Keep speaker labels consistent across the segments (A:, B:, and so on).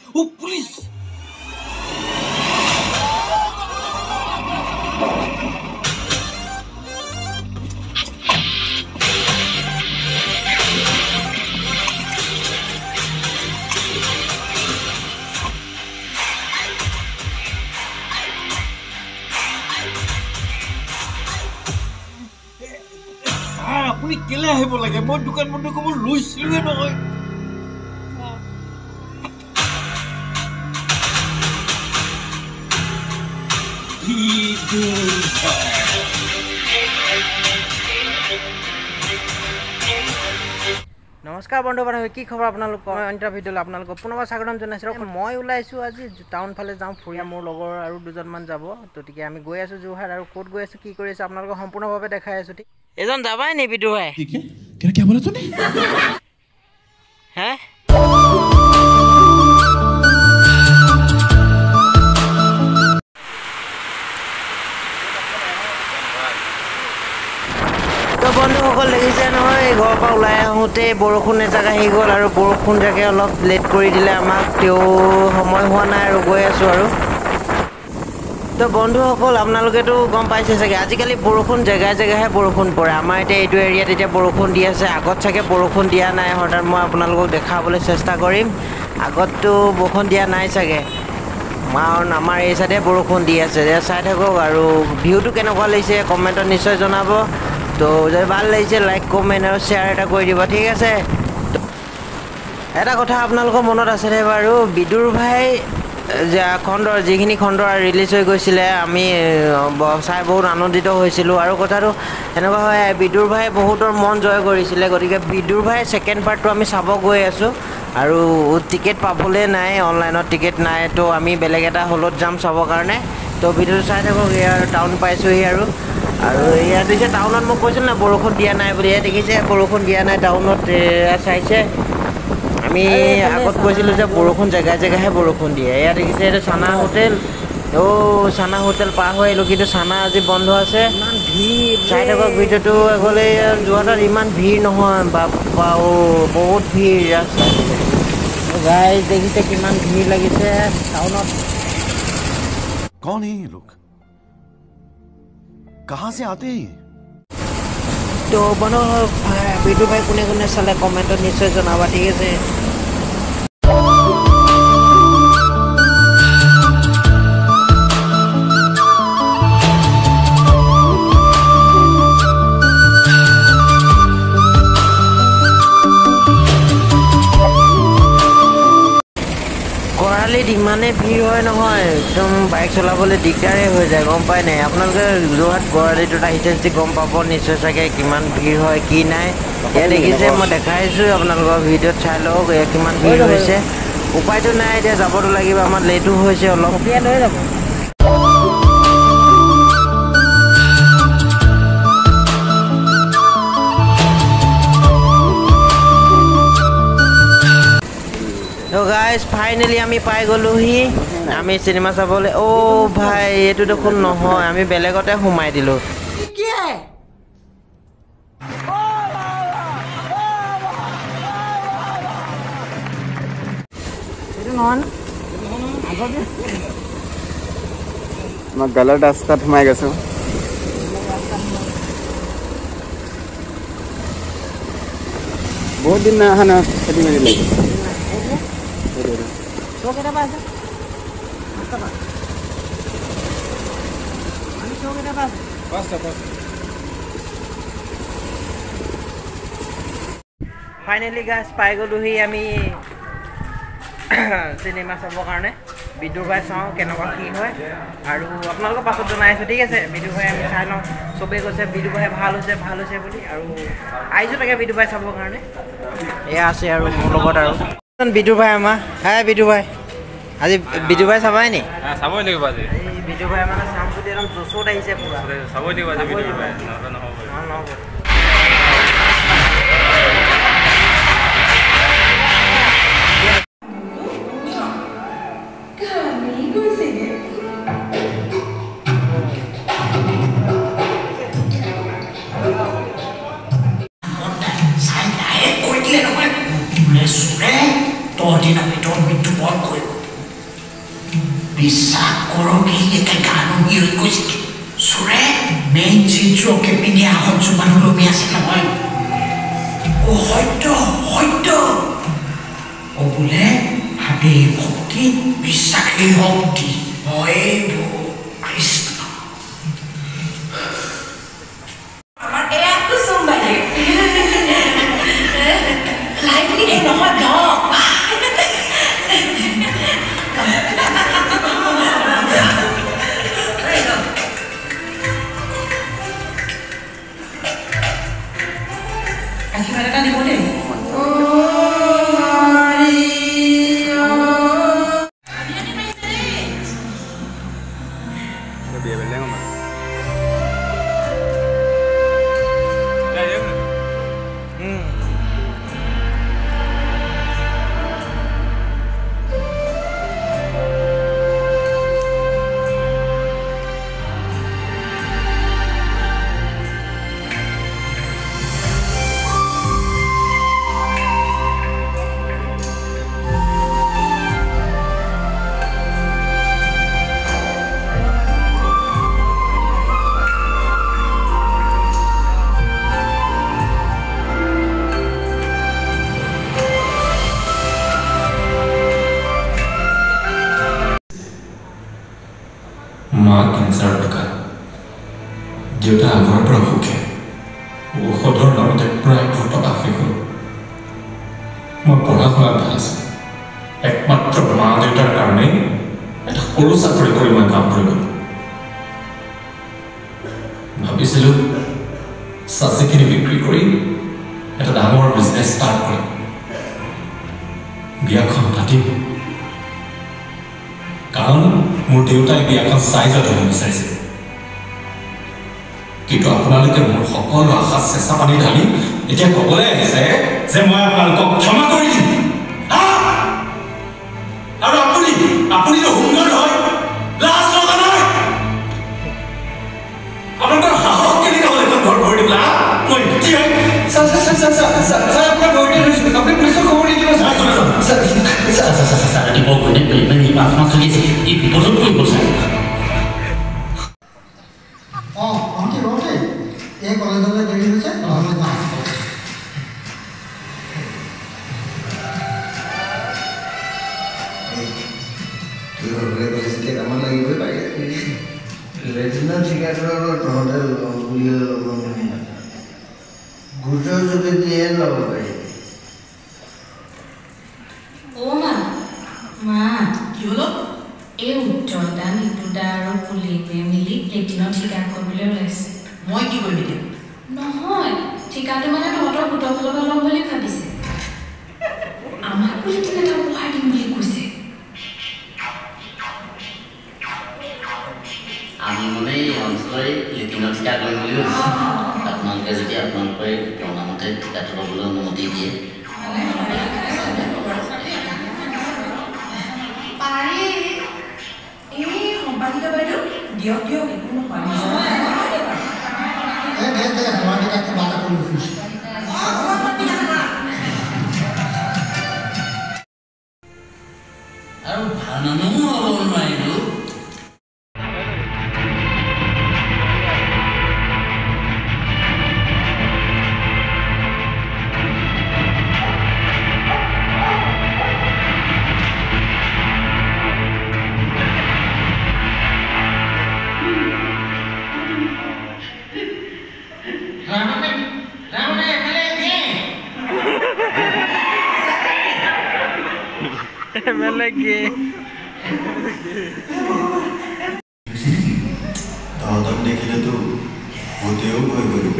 A: ও police আপুনি কেলে আহিব লাগে মই দোকান বন্ধ কৰিব লৈছিলোৱে নহয়
B: নমস্কাৰ বন্ধু বান্ধৱ কি খবৰ আপোনালোকৰ অন্য ভিডিঅ'লৈ আপোনালোকক পুনৰ স্বাগতম জনাইছোঁ মই ওলাইছোঁ আজি টাউন ফালে যাওঁ ফুৰিয়া মোৰ লগৰ আৰু দুজনমান যাব গতিকে আমি গৈ আছোঁ যোৰহাট আৰু ক'ত গৈ আছোঁ কি কৰি আছোঁ আপোনালোকক সম্পূৰ্ণভাৱে দেখাই আছোঁ ঠিক এজন যাবাই নি বিদু ভাই
A: क्या बोला तूने
B: হে বন্ধুসকল দেখিছে নহয় ঘৰৰ পৰা ওলাই আহোঁতে বৰষুণ এজাক আহি গ'ল আৰু বৰষুণ জাকে অলপ লেট কৰি দিলে আমাক তেওঁ সময় হোৱা নাই আৰু গৈ আছোঁ আৰু তো বন্ধুসকল আপোনালোকেতো গম পাইছে চাগে আজিকালি বৰষুণ জেগাই জেগাইহে বৰষুণ পৰে আমাৰ এতিয়া এইটো এৰিয়াত এতিয়া বৰষুণ দি আছে আগত চাগে বৰষুণ দিয়া নাই হঠাৎ মই আপোনালোকক দেখাবলৈ চেষ্টা কৰিম আগততো বৰষুণ দিয়া নাই চাগে কাৰণ আমাৰ এই চাইডে বৰষুণ দি আছে চাই থাকক আৰু ভিউটো কেনেকুৱা লাগিছে কমেণ্টত নিশ্চয় জনাব তো যদি ভাল লাগিছে লাইক কমেণ্ট আৰু শ্বেয়াৰ এটা কৰি দিব ঠিক আছে এটা কথা আপোনালোকৰ মনত আছেনে বাৰু বিদুৰ ভাই খণ্ডৰ যিখিনি খণ্ড ৰিলিজ হৈ গৈছিলে আমি চাই বহুত আনন্দিত হৈছিলোঁ আৰু কথাটো এনেকুৱা হয় বিদুৰ ভাই বহুতৰ মন জয় কৰিছিলে গতিকে বিদুৰ ভাই ছেকেণ্ড পাৰ্টটো আমি চাব গৈ আছোঁ আৰু টিকেট পাবলৈ নাই অনলাইনত টিকেট নাই তো আমি বেলেগ এটা হলত যাম চাবৰ কাৰণে তো ভিডিঅ'টো চাই থাকক ইয়াৰ টাউন পাইছোঁহি আৰু ইয়াত দিছে টাউনত মই কৈছিলোঁ না বৰষুণ দিয়া নাই বুলি ইয়াত দেখিছে বৰষুণ দিয়া নাই টাউনত চাইছে আমি আগত কৈছিলোঁ যে বৰষুণ জেগাই জেগাইহে বৰষুণ দিয়ে ইয়াত দেখিছে এইটো চানা হোটেল চানা হোটেল পাৰ হৈ আহিলোঁ কিন্তু চানা আজি বন্ধ আছে ইমান ভিৰ চাই থাকক ভিডিঅ'টো গ'লে যোৰহাটত ইমান ভিৰ নহয় বাপা বহুত ভিৰ আছে গাইজ দেখিছে কিমান ভিৰ লাগিছে টাউনত
A: कौन है ये लोग कहाँ से आते हैं
B: তো বন্ধু ভিডিঅ' ভাই কোনে কোনে চালে কমেণ্টত নিশ্চয় জনাবা ঠিক আছে খৰালিত ইমানেই ভিৰ হয় নহয় একদম বাইক চলাবলৈ দিগদাৰেই হৈ যায় গম পাই নাই আপোনালোকে যোৰহাট খৰালিটোত আহিছে যদি গম পাব নিশ্চয় চাগে কিমান ভিৰ হয় কি নাই এয়া দেখিছে মই দেখাইছোঁ আপোনালোকৰ ভিডিঅ'ত চাই লওক কিমান ভিৰ হৈছে উপায়টো নাই এতিয়া যাবতো লাগিব আমাৰ লেটো হৈছে অলপ লৈ যাব তো গাইজ ফাইনেলি আমি পাই গ'লোহি আমি চিনেমা চাবলৈ ভাই এইটো দেখোন নহয় আমি বেলেগতে সোমাই দিলোঁ
C: মই গলত ৰাস্তাত সোমাই গৈছোঁ বহুত দিন নাই অহা নহয় খেতি মেলি লাগি
B: ফাইনেলি গাছ পাই গ'লোহি আমি চিনেমা চাবৰ কাৰণে বিদুৰ ভাই চাওঁ কেনেকুৱা কি হয় আৰু আপোনালোকৰ পাছত জনাই আছোঁ ঠিক আছে বিদুৰ ভাই আমি চাই লওঁ চবেই কৈছে বিদুৰ ভাই ভাল হৈছে বুলি আৰু আহিছোঁ তাকে বিদুৰ ভাই চাবৰ কাৰণে এয়া আছে আৰু মোৰ লগত আৰু বিদুৰ ভাই আমাৰ বিদুৰ ভাই আজি বিদুৰ ভাই চাবাই নি
D: চাবই লাগিব আজি
B: বিদুৰ ভাই মানে চাম যদি একদম জোচত আহিছে পুৰা
D: চাবই লাগিব আজি বিদুৰ ভাই নহ'ব
E: Sudah, toh di nabi toh itu bol koi. বিশ্বাস কৰক এই একে গানো হৈ গৈছে চোৰে মেইন চিত্ৰকে পিনে আহত মানুহ লমি আছে নহয় ও সত্য সত্য ও বোলে হাতে ভক্তি বিশ্বাসী ভক্তি হয় কৃষ্ণ
F: আমার এয়া কুসুম বাইরে লাইটলি এই নহয় ন আশীর্বাদটা দিব দেই
G: माँ कैंसर ढका देवता आगर पर भूखे औषधर नामते प्राय 2 टका শেষ হ'ল মই পঢ়া শুনা ভাল আছে একমাত্ৰ মা দেউতাৰ কাৰণে এটা সৰু চাকৰি কৰি মই কাম কৰিব ভাবিছিলোঁ চাচিখিনি বিক্ৰী কৰি এটা ডাঙৰ বিজনেছ ষ্টাৰ্ট কৰিম বিয়াখন পাতিম কাৰণ মোৰ দেউতাই বিয়াখন চাই যাবলৈ বিচাৰিছে কিন্তু আপোনালোকে মোৰ সকলো আশা চেঁচা পানী ঢালি এতিয়া ক'বলৈ আহিছে যে মই আপোনালোকক ক্ষমা কৰি দিম আৰু আপুনিতো সুন্দৰ হয় লাজ লগা নাই আপোনালোকৰ সাহস কেনেকৈ হ'ল এখন ঘৰ ভৰি দিবলা মই কি হয় ছাৰ আপোনাৰ ভৰি দি লৈছোঁ আপুনি পুলিচক খবৰ দি দিব ছাৰ
E: দিব কোনে পেমেণ্ট আপোনাক খালি এই বিপদত পৰিব ছাৰ
H: এই কলেজলৈ দেৰি হৈছে নহ'লে যাওঁ কামত লাগিবই পাৰে ৰেজিনাল ঠিকাদাৰৰ তহঁতে উলিয়াই ল'ব গোটৰ যোগেদিয়ে ল'ব পাৰি
F: মা কি হলো এই উত্তৰদা নিতুদা আৰু পুলিকে মিলি প্লেটিনৰ ঠিকা কৰিবলৈ ওলাইছে মই কি কৰিম এতিয়া নহয় ঠিকাটো মানে তহঁতৰ গোটৰ ফালৰ পৰা ল'ম বুলি ভাবিছে আমাক প্লেটিন এটা উপহাৰ দিম বুলি কৈছে
E: আমি মানে এই অঞ্চলৰে প্লেটিনৰ ঠিকা কৰিম বুলি ভাবিছোঁ আপোনালোকে যদি আপোনালোকে প্ৰমাণমতে ঠিকাটো ল'বলৈ অনুমতি দিয়ে
F: দিয়ক একো নহয়
E: আৰু ভাল মানুহো হ'ব নোৱাৰিলোঁ
H: তহঁতক দেখিলেতো ভূতেও ভয় কৰিব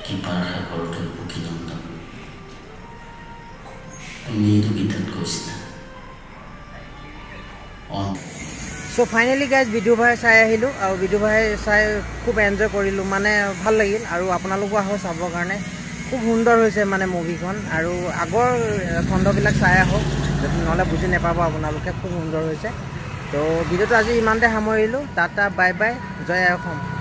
E: কিবা সাগৰটো পক্ষী নন্দন তুমিতো গীতত কৈছিলা
B: সো ফাইনেলি গাইজ ভিডিঅ' ভাই চাই আহিলোঁ আৰু ভিডিঅ' ভাই চাই খুব এনজয় কৰিলোঁ মানে ভাল লাগিল আৰু আপোনালোকো আহক চাবৰ কাৰণে খুব সুন্দৰ হৈছে মানে মুভিখন আৰু আগৰ খণ্ডবিলাক চাই আহক নহ'লে বুজি নাপাব আপোনালোকে খুব সুন্দৰ হৈছে তো ভিডিঅ'টো আজি ইমানতে সামৰিলোঁ টাটা বাই বাই জয় অসম